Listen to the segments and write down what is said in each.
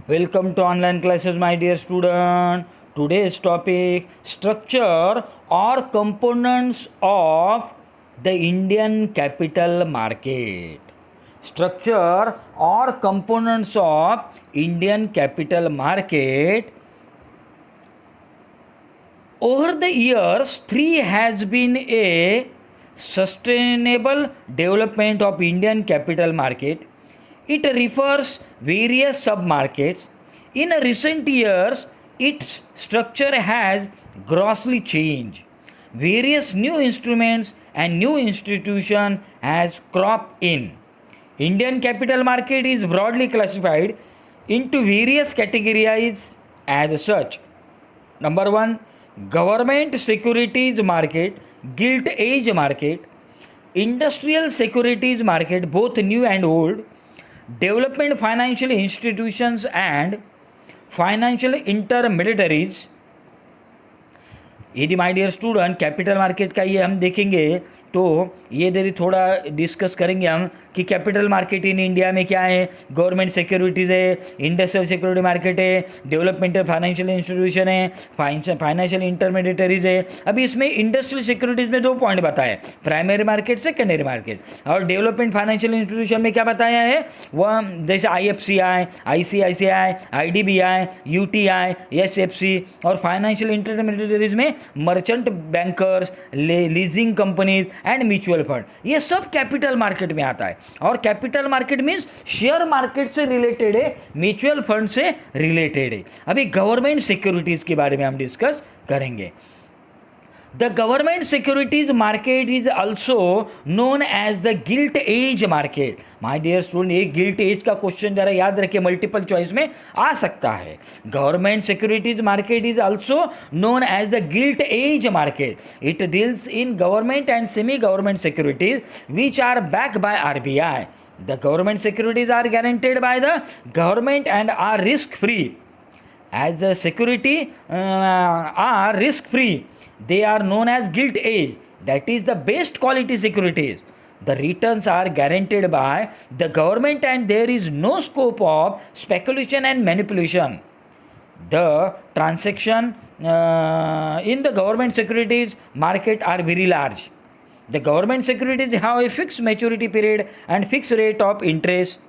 Welcome to online classes, my dear student. Today's topic: structure or components of the Indian capital market. Structure or components of Indian capital market. Over the years, three has been a sustainable development of Indian capital market. It refers various sub-markets. In recent years, its structure has grossly changed. Various new instruments and new institution has cropped in. Indian capital market is broadly classified into various categories as such. Number one, government securities market, gilt age market, industrial securities market, both new and old, development financial institutions and financial intermediaries. यदि my dear student capital market का ये हम देखेंगे तो ये देरी थोड़ा discuss करेंगे हम कि कैपिटल मार्केट इन इंडिया में क्या है. गवर्नमेंट सिक्योरिटीज़ है, इंडस्ट्रियल सिक्योरिटी मार्केट है, डेवलपमेंटल फाइनेंशियल इंस्टीट्यूशन है, फाइनेंशियल इंटरमीडिएटरीज है. अभी इसमें इंडस्ट्रियल सिक्योरिटीज़ में 2 पॉइंट बताया, प्राइमरी मार्केट, सेकेंडरी मार्केट. और डेवलपमेंट फाइनेंशियल इंस्टीट्यूशन में क्या बताया है, वह जैसे IFCI, ICICI, IDBI, UTI, SFC. और फाइनेंशियल इंटरमीडिएटरीज में merchant bankers, leasing companies and mutual fund, ये सब कैपिटल मार्केट में आता है. और capital market means share market से रिलेटेड है, म्यूचुअल फंड से रिलेटेड है. अभी गवर्नमेंट सिक्योरिटीज के बारे में हम डिस्कस करेंगे. The government securities market is also known as the gilt age market. My dear student, ये gilt age का क्वेश्चन जरा याद रखिए, मल्टीपल चॉइस में आ सकता है. Government securities market is also known as the gilt age market. It deals in government and semi-government securities which are backed by RBI. The government securities are guaranteed by the government and are risk-free. As the security are risk-free, they are known as gilt age, that is the best quality securities. The returns are guaranteed by the government and there is no scope of speculation and manipulation. The transaction in the government securities market are very large. The government securities have a fixed maturity period and fixed rate of interest.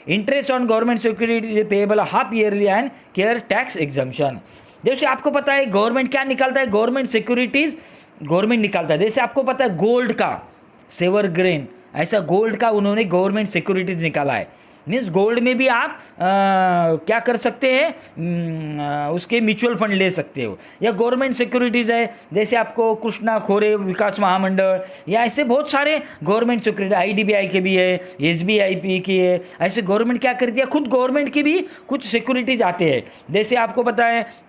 Interest on government securities is payable half yearly and care tax exemption. जैसे आपको पता है government क्या निकालता है, government securities government निकालता है. जैसे आपको पता है गोल्ड का सेवर ग्रेन, ऐसा गोल्ड का उन्होंने गवर्नमेंट सिक्योरिटीज़ निकाला है. मीन्स गोल्ड में भी आप क्या कर सकते हैं, उसके म्यूचुअल फंड ले सकते हो. या गवर्नमेंट सिक्योरिटीज़ है, जैसे आपको कृष्णा खोरे विकास महामंडल, या ऐसे बहुत सारे गवर्नमेंट सिक्योरिटी, IDBI के भी है, SBI की है. ऐसे गवर्नमेंट क्या करती है, खुद गवर्नमेंट की भी कुछ सिक्योरिटीज आते हैं. जैसे आपको पता है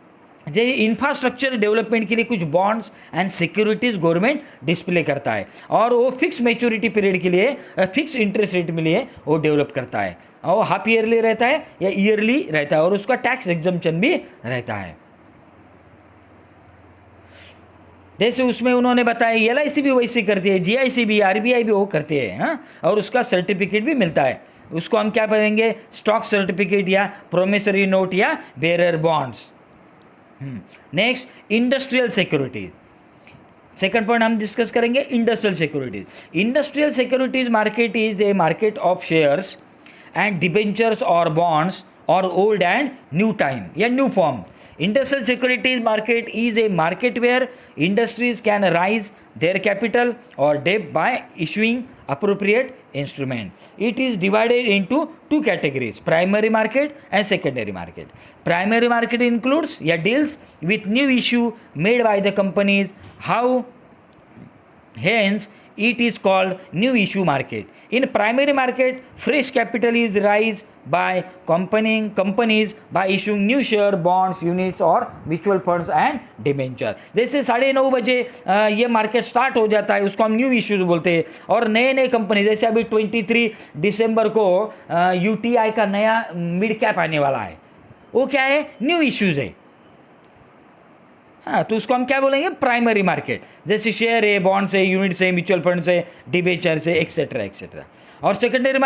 जैसे इंफ्रास्ट्रक्चर डेवलपमेंट के लिए कुछ bonds and securities government display करता है, और वो फिक्स मैच्योरिटी पीरियड के लिए फिक्स इंटरेस्ट रेट में लिए वो डेवलप करता है. और वो हाफ ईयरली रहता है या ईयरली रहता है, और उसका टैक्स एग्जम्पशन भी रहता है. जैसे उसमें उन्होंने बताया LIC भी वैसे करती है, GIC भी, RBI भी वो करते हैं. हाँ, और उसका सर्टिफिकेट भी मिलता है. उसको हम क्या करेंगे, स्टॉक सर्टिफिकेट या प्रोमिसरी नोट या bearer bonds. Next, industrial securities. Second point हम डिस्कस करेंगे industrial securities. Industrial securities market is a market of shares and debentures और बॉन्ड्स और ओल्ड एंड न्यू टाइम या new form. Industrial securities market is a market where industries can raise their capital or debt by issuing appropriate instrument. It is divided into 2 categories, primary market and secondary market. Primary market includes deals with new issue made by the companies. Hence it is called new issue market. In primary market, fresh capital is raised by companies by issuing new share, bonds, units और mutual funds and debenture. जैसे 9:30 बजे ये market start हो जाता है, उसको हम new issues बोलते हैं. और नए नए कंपनी, जैसे अभी 23 दिसंबर को UTI का नया मिड कैप आने वाला है, वो क्या है, न्यू इश्यूज है. हाँ, तो उसको हम क्या बोलेंगे, प्राइमरी मार्केट. जैसे शेयर है, बॉन्ड्स है, यूनिट्स है, म्यूचुअल फंड्स है, डिबेंचर्स है, एक्सेट्रा एक्सेट्रा. और secondary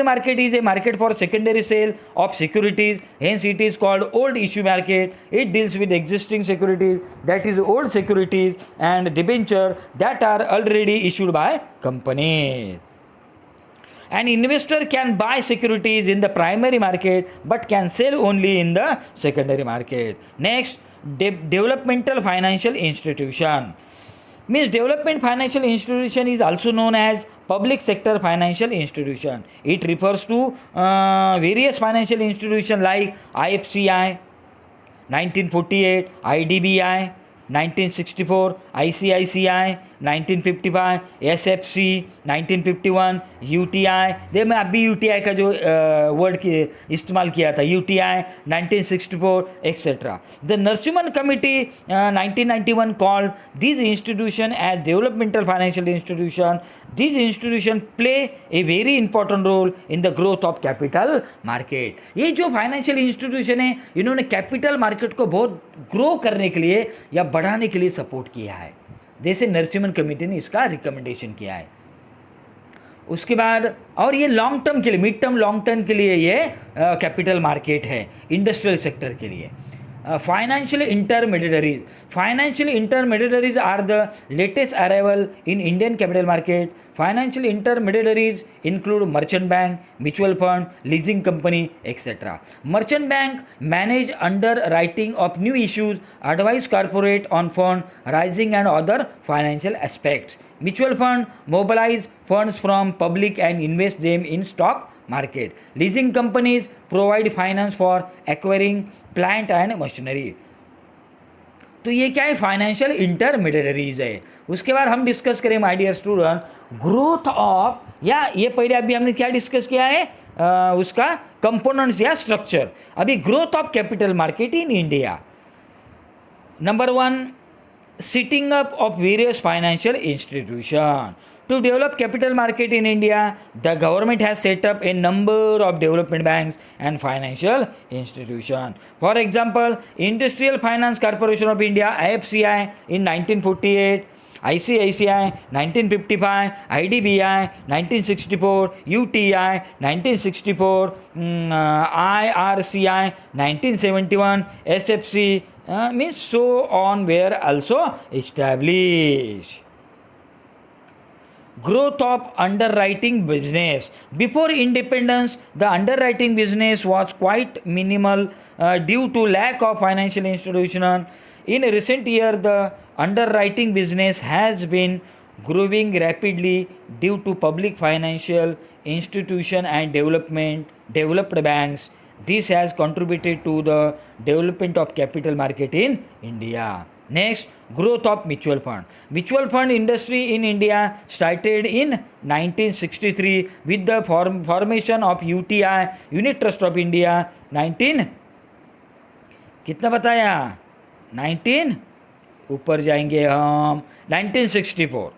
market is a market for secondary sale of securities, hence it is called old issue market. It deals with existing securities, that is old securities and debenture that are already issued by companies. An investor can buy securities in the primary market but can sell only in the secondary market. Next, developmental financial institution. Means development financial institution is also known as public sector financial institution. It refers to various financial institutions like IFCI 1948, IDBI 1964, ICICI 1955, SFC 1951, UTI. दे मैं अभी UTI का जो word इस्तेमाल किया था, UTI 1964 etcetera. The Narasimhan committee 1991 called these institution as developmental financial institution. These institution play a very important role in the growth of capital market. ये जो financial institution है, इन्होंने कैपिटल मार्केट को बहुत ग्रो करने के लिए या बढ़ाने के लिए सपोर्ट किया है. जैसे नरसिम्हन कमेटी ने इसका रिकमेंडेशन किया है. उसके बाद और ये लॉन्ग टर्म के लिए, मिड टर्म लॉन्ग टर्म के लिए ये कैपिटल मार्केट है इंडस्ट्रियल सेक्टर के लिए. Financial intermediaries are the latest arrival in Indian capital market. Financial intermediaries include merchant bank, mutual fund, leasing company, etc. Merchant bank manage underwriting of new issues, advise corporate on fund raising and other financial aspects. Mutual fund mobilize funds from public and invest them in stock market. Leasing companies provide finance for acquiring plant and machinery. तो ये क्या है, financial intermediaries है. उसके बाद हम discuss करें my dear student growth of, या ये पहले अभी हमने क्या डिस्कस किया है उसका कंपोनेंट्स या स्ट्रक्चर. अभी growth of capital market in India. Number 1, setting up of various financial institutions. To develop capital market in India, the government has set up a number of development banks and financial institutions. For example, Industrial Finance Corporation of India (IFCI) in 1948, ICICI 1955, IDBI 1964, UTI 1964, IRCI 1971, SFC means so on were also established. Growth of underwriting business. Before independence, the underwriting business was quite minimal due to lack of financial institution. In recent years, the underwriting business has been growing rapidly due to public financial institution and developed banks. This has contributed to the development of capital market in India. Next, growth of mutual fund. Mutual fund industry in India started in 1963 with the formation of UTI, Unit Trust of India. 19 कितना बताया, 19 ऊपर जाएंगे हम 1964.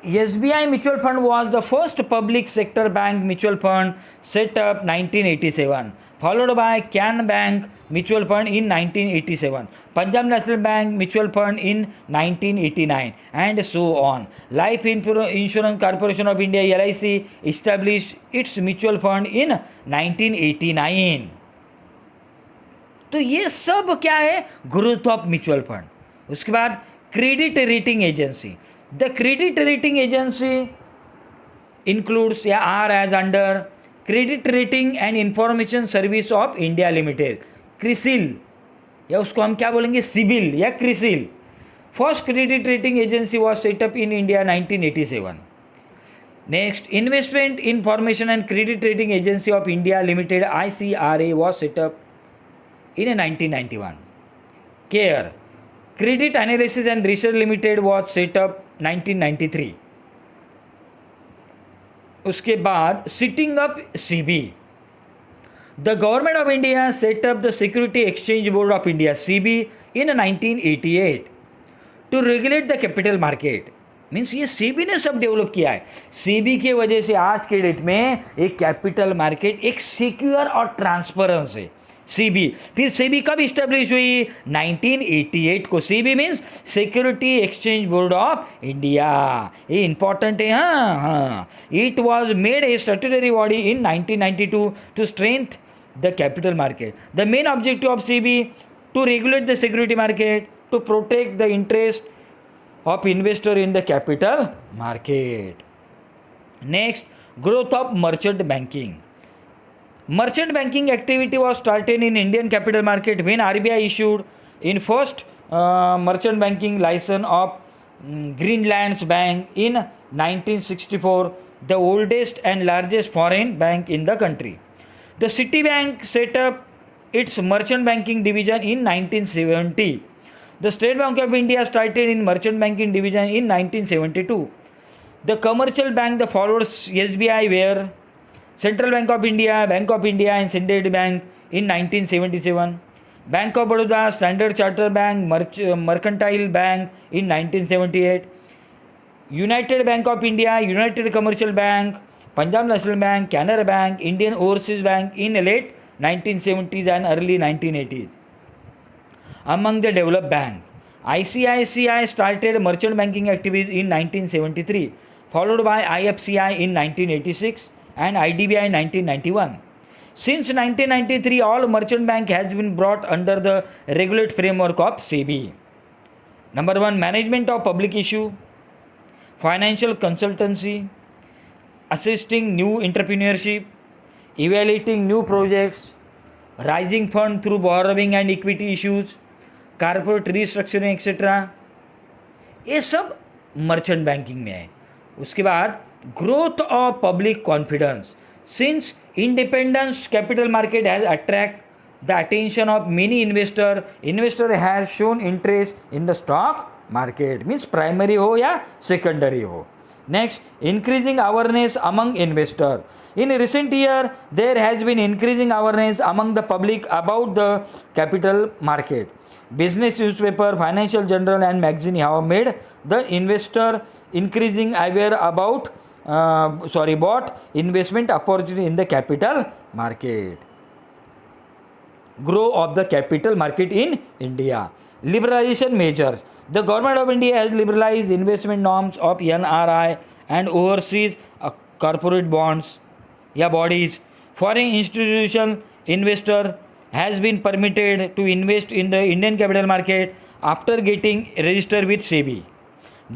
SBI Mutual Fund was the first public sector bank mutual fund set up 1987, followed by Can Bank Mutual Fund in 1987, Punjab National Bank Mutual Fund in 1989, and so on. Life Insurance Corporation of India (LIC) established its mutual fund in 1989. तो ये सब क्या है, growth of mutual fund. उसके बाद credit rating agency. The credit rating agency includes या are as under Credit Rating and Information Service of India Limited, CRISIL, या उसको हम क्या बोलेंगे, सिबिल या CRISIL. First credit rating agency was set up in India 1987. Next, Investment Information and Credit Rating Agency of India Limited ICRA was set up in 1991. CARE Credit Analysis and Research Limited was set up 1993. उसके बाद setting up SEBI. The government of India set up the Security Exchange Board of India (SEBI) in 1988 to regulate the capital market. Means ये SEBI ने सब develop किया है. SEBI के वजह से आज के डेट में एक कैपिटल मार्केट एक सिक्योर और ट्रांसपेरेंस है. सीबी। फिर सीबी कब इस्टेब्लिश हुई? 1988 को। SEBI means Security Exchange Board of India. ये इंपॉर्टेंट है। हाँ, it was made a statutory body in 1992 to strength the capital market. The main objective of SEBI to regulate the security market, to protect the interest of investor in the capital market. Next, growth of merchant banking. Merchant banking activity was started in Indian capital market when RBI issued in first merchant banking license of Greenlands Bank in 1964, the oldest and largest foreign bank in the country. The Citibank set up its merchant banking division in 1970. The State Bank of India started in merchant banking division in 1972. The commercial bank that follows SBI were Central Bank of India, and Syndicate Bank in 1977. Bank of Baroda, Standard Chartered Bank, Mercantile Bank in 1978. United Bank of India, United Commercial Bank, Punjab National Bank, Canara Bank, Indian Overseas Bank in late 1970s and early 1980s. Among the developed bank, ICICI started merchant banking activities in 1973, followed by IFCI in 1986 and IDBI in 1991. Since 1993, all merchant bank has been brought under the regulatory framework of SEBI. Number 1, management of public issue, financial consultancy, assisting new entrepreneurship, evaluating new projects, raising fund through borrowing and equity issues, corporate restructuring etcetera, ये सब merchant banking में है. उसके बाद growth of public confidence. Since independence capital market has attract the attention of many investor has shown interest in the stock market. Means primary हो या secondary हो. Next, increasing awareness among investors. In recent year, there has been increasing awareness among the public about the capital market. Business newspaper, financial journal and magazine have made the investor increasing aware about bought investment opportunity in the capital market. Growth of the capital market in India. Liberalization measures. The government of India has liberalized investment norms of NRI and overseas corporate bonds bodies. Foreign institutional investor has been permitted to invest in the Indian capital market after getting registered with SEBI.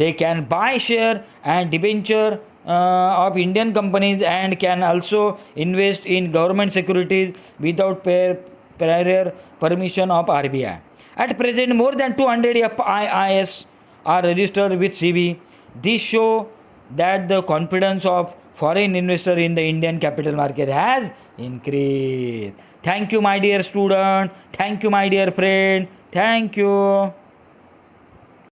They can buy share and debenture of Indian companies and can also invest in government securities without prior permission of RBI. At present, more than 200 FIIs are registered with SEBI. This shows that the confidence of foreign investor in the Indian capital market has increased. Thank you, my dear student. Thank you, my dear friend. Thank you.